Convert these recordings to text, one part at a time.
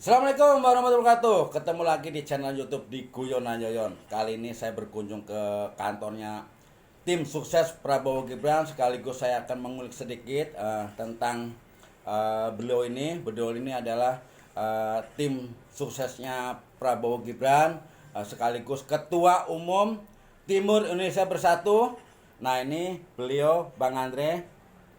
Assalamualaikum warahmatullahi wabarakatuh. Ketemu lagi di channel YouTube di Guyonan Yoyon. Kali ini saya berkunjung ke kantornya tim sukses Prabowo Gibran. Sekaligus saya akan mengulik sedikit tentang beliau ini. Beliau ini adalah tim suksesnya Prabowo Gibran, sekaligus Ketua Umum Timur Indonesia Bersatu. Nah, ini beliau Bang Andre.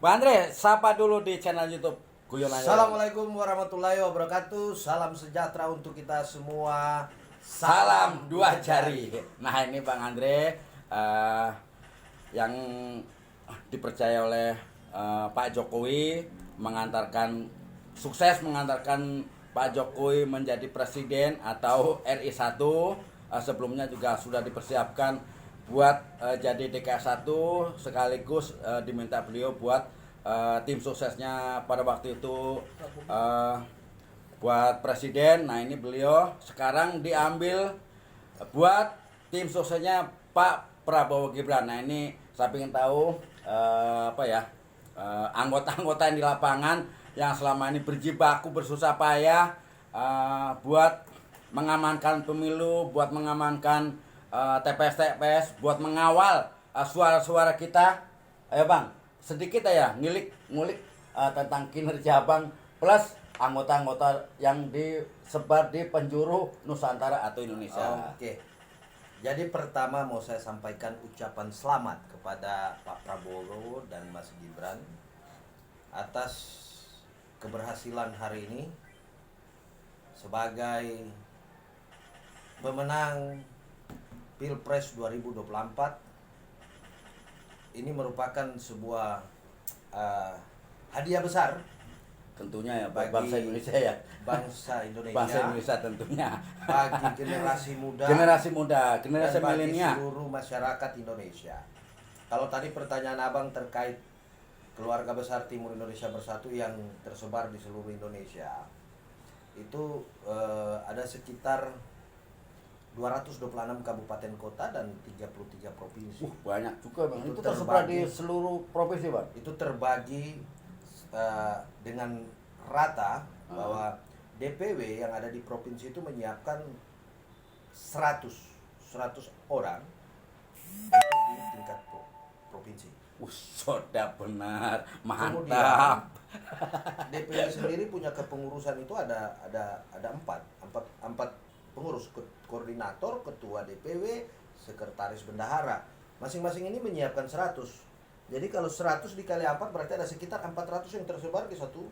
Bang Andre, sapa dulu di channel YouTube Guyonan Yoyon. Assalamualaikum warahmatullahi wabarakatuh. Salam sejahtera untuk kita semua. Salam dua jari. Nah, ini Bang Andre yang dipercaya oleh Pak Jokowi sukses mengantarkan Pak Jokowi menjadi presiden atau RI 1. Sebelumnya juga sudah dipersiapkan buat jadi DKI 1, sekaligus diminta beliau buat tim suksesnya pada waktu itu buat presiden. Nah, ini beliau sekarang diambil buat tim suksesnya Pak Prabowo Gibran. Nah, ini saya ingin tahu anggota-anggota yang di lapangan yang selama ini berjibaku bersusah payah buat mengamankan pemilu, buat mengamankan TPS, buat mengawal suara-suara kita. Ayo Bang, sedikit ya ngulik tentang kinerja Abang plus anggota-anggota yang disebar di penjuru Nusantara atau Indonesia. Oke. Jadi pertama mau saya sampaikan ucapan selamat kepada Pak Prabowo dan Mas Gibran atas keberhasilan hari ini sebagai pemenang Pilpres 2024. Ini merupakan sebuah hadiah besar Tentunya ya bagi bangsa Indonesia ya. Bangsa Indonesia. Bangsa Indonesia tentunya. Bagi generasi muda. Generasi dan bagi milenial. seluruh masyarakat Indonesia. Kalau tadi pertanyaan Abang terkait keluarga besar Timur Indonesia Bersatu yang tersebar di seluruh Indonesia, itu ada sekitar 226 kabupaten kota dan 33 provinsi. Banyak juga Bang. Itu Itu tersebar terbagi. di seluruh provinsi Bang. Itu terbagi dengan rata bahwa DPW yang ada di provinsi itu menyiapkan 100 orang untuk di tingkat provinsi. Sudah benar, Kemudian mantap. DPW sendiri punya kepengurusan itu ada empat pengurus, koordinator, ketua DPW, sekretaris bendahara. Masing-masing ini menyiapkan 100. Jadi kalau 100 dikali 4 berarti ada sekitar 400 yang tersebar di satu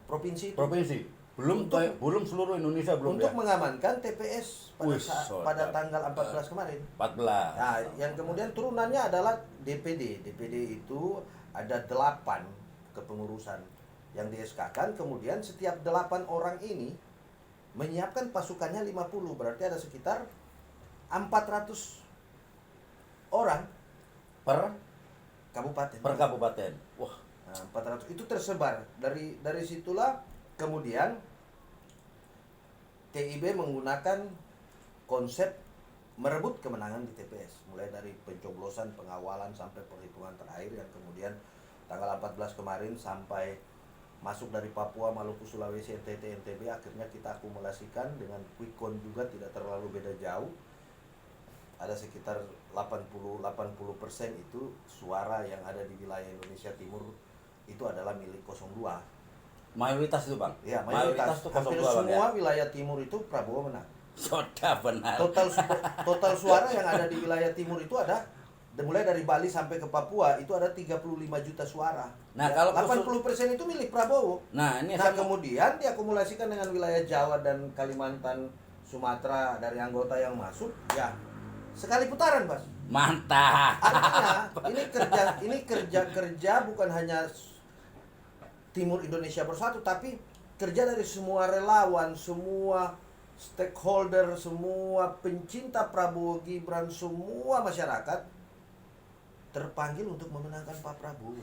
provinsi itu. Belum seluruh Indonesia belum Untuk ya. mengamankan TPS pada tanggal 14 kemarin. 14. Nah, yang kemudian turunannya adalah DPD. DPD itu ada 8 kepengurusan yang di SK-kan. Kemudian setiap 8 orang ini menyiapkan pasukannya 50. Berarti ada sekitar 400 orang Per kabupaten. Wah, Nah, 400 itu tersebar. Dari situlah kemudian TIB menggunakan konsep merebut kemenangan di TPS, mulai dari pencoblosan, pengawalan sampai perhitungan terakhir yang kemudian tanggal 14 kemarin sampai masuk dari Papua, Maluku, Sulawesi, NTT, NTB, akhirnya kita akumulasikan dengan quick count juga tidak terlalu beda jauh. Ada sekitar 80% itu suara yang ada di wilayah Indonesia Timur itu adalah milik 02. mayoritas itu Bang. Ya, mayoritas itu hampir 02 Bang ya. semua wilayah timur itu Prabowo menang. Sudah benar. Total suara yang ada di wilayah timur itu ada mulai dari Bali sampai ke Papua itu ada 35 juta suara. Nah, Ya, kalau 80% itu milik Prabowo. Nah, ini Nah, kemudian diakumulasikan dengan wilayah Jawa dan Kalimantan, Sumatera dari anggota yang masuk, ya sekali putaran, Mas. mantap. Artinya ini kerja bukan hanya Timur Indonesia Bersatu, tapi kerja dari semua relawan, semua stakeholder, semua pencinta Prabowo Gibran, semua masyarakat terpanggil untuk memenangkan Pak Prabowo.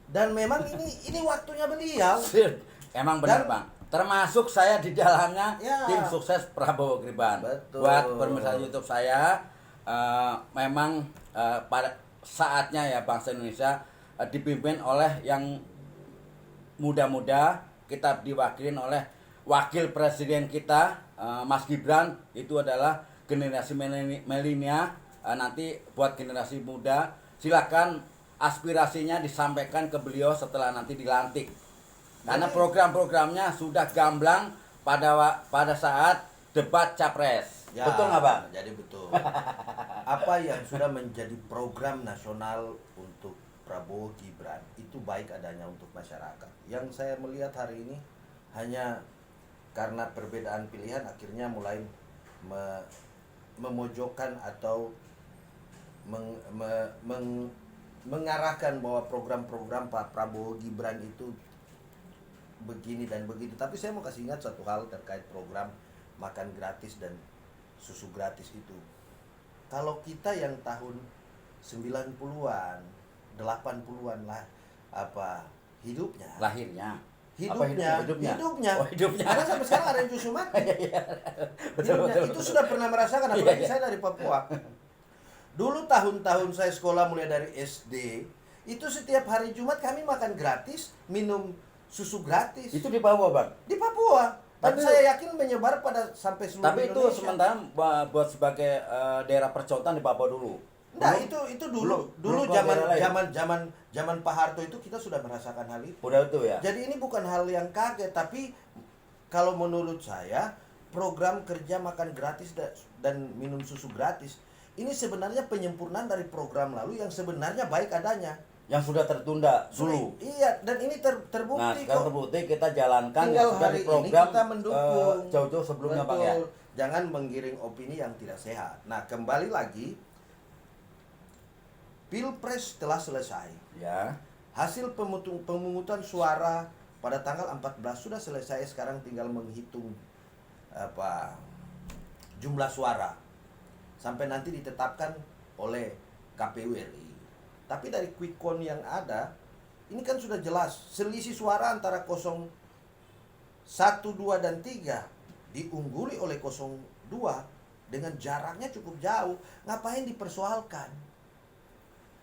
Dan memang ini waktunya beliau. Emang benar Dan- Bang. Termasuk saya di dalamnya Ya. tim sukses Prabowo Gibran. Betul. Buat pemirsa YouTube saya, memang pada saatnya ya bangsa Indonesia dipimpin oleh yang muda-muda, kita diwakilin oleh wakil presiden kita Mas Gibran. Itu adalah generasi milenial. Nanti buat generasi muda silakan aspirasinya disampaikan ke beliau setelah nanti dilantik. Karena program-programnya sudah gamblang pada saat debat capres. Ya, Betul nggak Bang? Jadi betul. Apa yang sudah menjadi program nasional untuk Prabowo Gibran itu baik adanya untuk masyarakat. Yang saya melihat hari ini hanya karena perbedaan pilihan akhirnya mulai memojokkan atau mengarahkan bahwa program-program Pak Prabowo Gibran itu begini dan begitu. Tapi saya mau kasih ingat satu hal terkait program makan gratis dan susu gratis itu. Kalau kita yang tahun 90-an, 80-an lah hidupnya. Lahirnya. Hidupnya. Oh, hidupnya. Karena sampai sekarang ada yang susu mati. Betul. Itu sudah pernah merasakan, apalagi saya dari Papua. Dulu tahun-tahun saya sekolah mulai dari SD, itu setiap hari Jumat kami makan gratis, minum susu gratis. Itu di Papua, Bang? Di Papua. Dan Tapi, saya yakin menyebar pada sampai seluruh tapi Indonesia. itu sementara buat sebagai daerah percontohan di Papua dulu. Nah, itu dulu zaman Pak Harto itu kita sudah merasakan hal itu. Udah itu ya. Jadi ini bukan hal yang kaget, tapi kalau menurut saya program kerja makan gratis dan minum susu gratis ini sebenarnya penyempurnaan dari program lalu yang sebenarnya baik adanya. Yang sudah tertunda dulu. Iya, dan ini terbukti. Nah, sekarang terbukti kita jalankan Tinggal yang sudah hari di program ini kita mendukung. jauh-jauh sebelumnya, Bang ya. Jangan menggiring opini yang tidak sehat. Nah, kembali lagi, Pilpres telah selesai. Ya. Hasil pemungutan suara pada tanggal 14 sudah selesai, sekarang tinggal menghitung jumlah suara sampai nanti ditetapkan oleh KPU RI. Tapi dari quick count yang ada, ini kan sudah jelas selisih suara antara 01, 2 dan 3 diungguli oleh 02 dengan jaraknya cukup jauh. Ngapain dipersoalkan?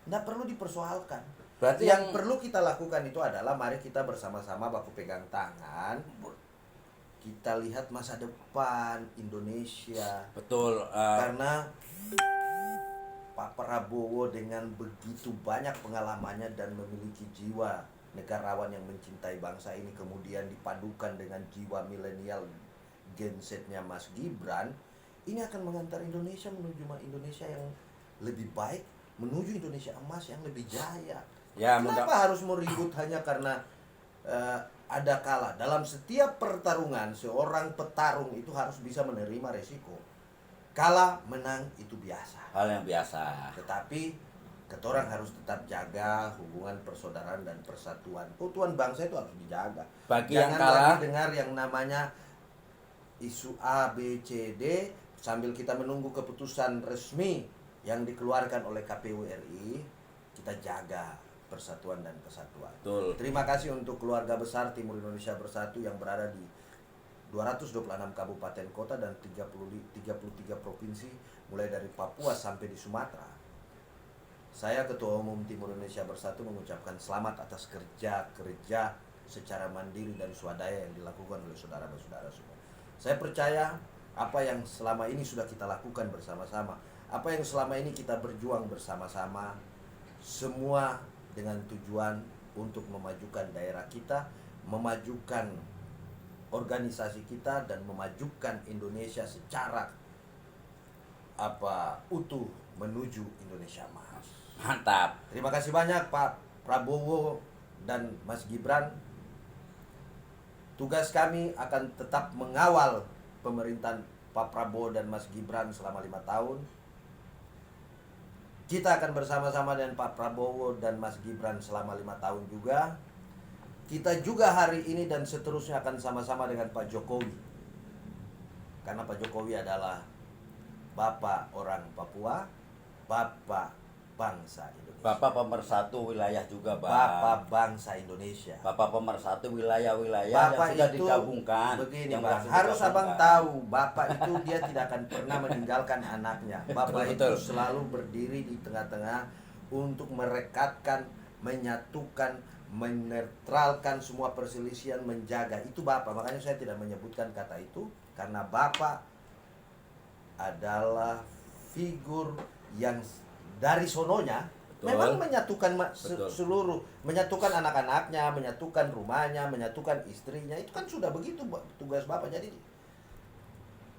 Nggak perlu dipersoalkan. Berarti yang perlu kita lakukan itu adalah mari kita bersama-sama baku pegang tangan. Kita lihat masa depan Indonesia. Betul. Karena Pak Prabowo dengan begitu banyak pengalamannya dan memiliki jiwa negarawan yang mencintai bangsa ini, kemudian dipadukan dengan jiwa milenial Gen Z-nya Mas Gibran, ini akan mengantar Indonesia menuju Indonesia yang lebih baik, menuju Indonesia emas yang lebih jaya. Ya, Kenapa harus meribut hanya karena ada kalah? Dalam setiap pertarungan, seorang petarung itu harus bisa menerima resiko. Kalah, menang itu biasa. Hal yang biasa. Tetapi ketorang harus tetap jaga hubungan persaudaraan dan persatuan. Keutuhan bangsa itu harus dijaga. Bagi Jangan yang kalah, lagi dengar yang namanya isu A, B, C, D sambil kita menunggu keputusan resmi yang dikeluarkan oleh KPU RI. Kita jaga persatuan dan kesatuan. Betul. Terima kasih untuk keluarga besar Timur Indonesia Bersatu yang berada di 226 kabupaten kota dan 33 provinsi mulai dari Papua sampai di Sumatera. Saya Ketua Umum Timur Indonesia Bersatu mengucapkan selamat atas kerja secara mandiri dan swadaya yang dilakukan oleh saudara-saudara semua. Saya percaya apa yang selama ini sudah kita lakukan bersama-sama, apa yang selama ini kita berjuang bersama-sama, semua dengan tujuan untuk memajukan daerah kita, memajukan organisasi kita, dan memajukan Indonesia secara utuh menuju Indonesia emas. Mantap. Terima kasih banyak Pak Prabowo dan Mas Gibran. Tugas kami akan tetap mengawal pemerintahan Pak Prabowo dan Mas Gibran selama 5 tahun. Kita akan bersama-sama dengan Pak Prabowo dan Mas Gibran selama 5 tahun juga. Kita juga hari ini dan seterusnya akan sama-sama dengan Pak Jokowi. Karena Pak Jokowi adalah Bapak orang Papua, Bapak bangsa Indonesia. Bapak pemersatu wilayah juga, Bang. Bapak bangsa Indonesia. Bapak pemersatu wilayah-wilayah Bapak yang sudah itu digabungkan. begini, yang Bang. berhasil Harus digabungkan. Abang tahu, Bapak itu dia tidak akan pernah meninggalkan anaknya. Bapak Betul. itu selalu berdiri di tengah-tengah untuk merekatkan, menyatukan, menetralkan semua perselisihan, menjaga. Itu Bapak. Makanya saya tidak menyebutkan kata itu karena Bapak adalah figur yang dari sononya Betul. memang menyatukan Betul. seluruh, menyatukan anak-anaknya, menyatukan rumahnya, menyatukan istrinya. Itu kan sudah begitu tugas Bapak. Jadi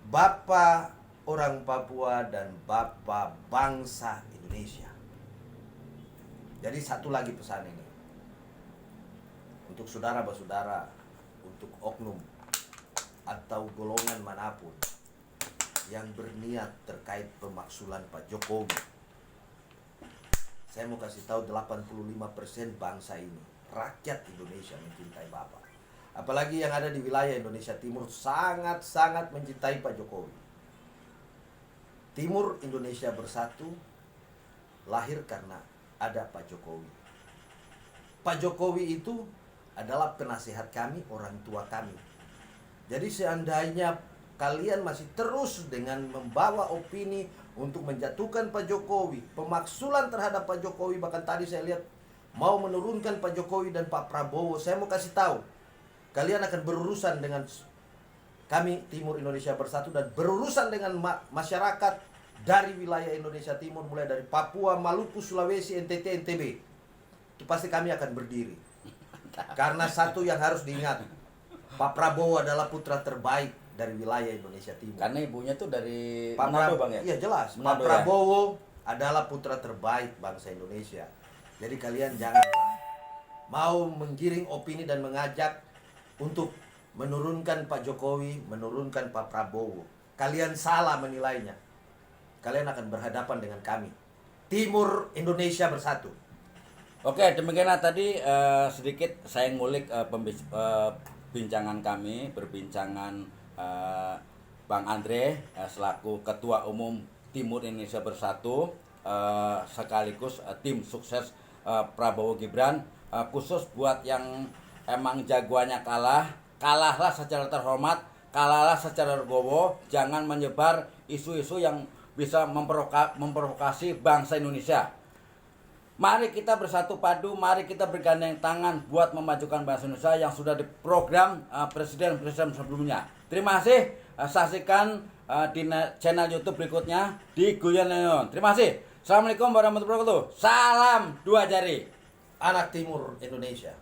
Bapak orang Papua dan Bapak bangsa Indonesia. Jadi satu lagi pesan ini untuk saudara-saudara, untuk oknum atau golongan manapun yang berniat terkait pemaksulan Pak Jokowi. Saya mau kasih tahu 85% bangsa ini, rakyat Indonesia mencintai Bapak. Apalagi yang ada di wilayah Indonesia Timur sangat-sangat mencintai Pak Jokowi. Timur Indonesia Bersatu lahir karena ada Pak Jokowi. Pak Jokowi itu adalah penasehat kami, orang tua kami. Jadi seandainya kalian masih terus dengan membawa opini untuk menjatuhkan Pak Jokowi, pemaksulan terhadap Pak Jokowi, bahkan tadi saya lihat mau menurunkan Pak Jokowi dan Pak Prabowo, saya mau kasih tahu, kalian akan berurusan dengan kami Timur Indonesia Bersatu dan berurusan dengan masyarakat dari wilayah Indonesia Timur, mulai dari Papua, Maluku, Sulawesi, NTT, NTB. Itu pasti kami akan berdiri. Karena satu yang harus diingat, Pak Prabowo adalah putra terbaik dari wilayah Indonesia Timur. Karena ibunya tuh dari Pak Manado, Bang ya? Iya jelas. Manado, Pak Prabowo adalah putra terbaik bangsa Indonesia. Jadi kalian jangan mau menggiring opini dan mengajak untuk menurunkan Pak Jokowi, menurunkan Pak Prabowo. Kalian salah menilainya. Kalian akan berhadapan dengan kami. Timur Indonesia Bersatu. Oke, demikianlah tadi sedikit saya ngulik bincangan kami, perbincangan Bang Andre selaku Ketua Umum Timur Indonesia Bersatu, sekaligus tim sukses Prabowo Gibran, khusus buat yang emang jagoannya kalahlah secara terhormat, kalahlah secara legowo, jangan menyebar isu-isu yang bisa memprovokasi bangsa Indonesia. Mari kita bersatu padu, mari kita bergandeng tangan buat memajukan bangsa Indonesia yang sudah diprogram presiden-presiden sebelumnya. Terima kasih, saksikan di channel YouTube berikutnya di Guyon Nyoyon. Terima kasih. Assalamualaikum warahmatullahi wabarakatuh. Salam dua jari. Anak Timur Indonesia.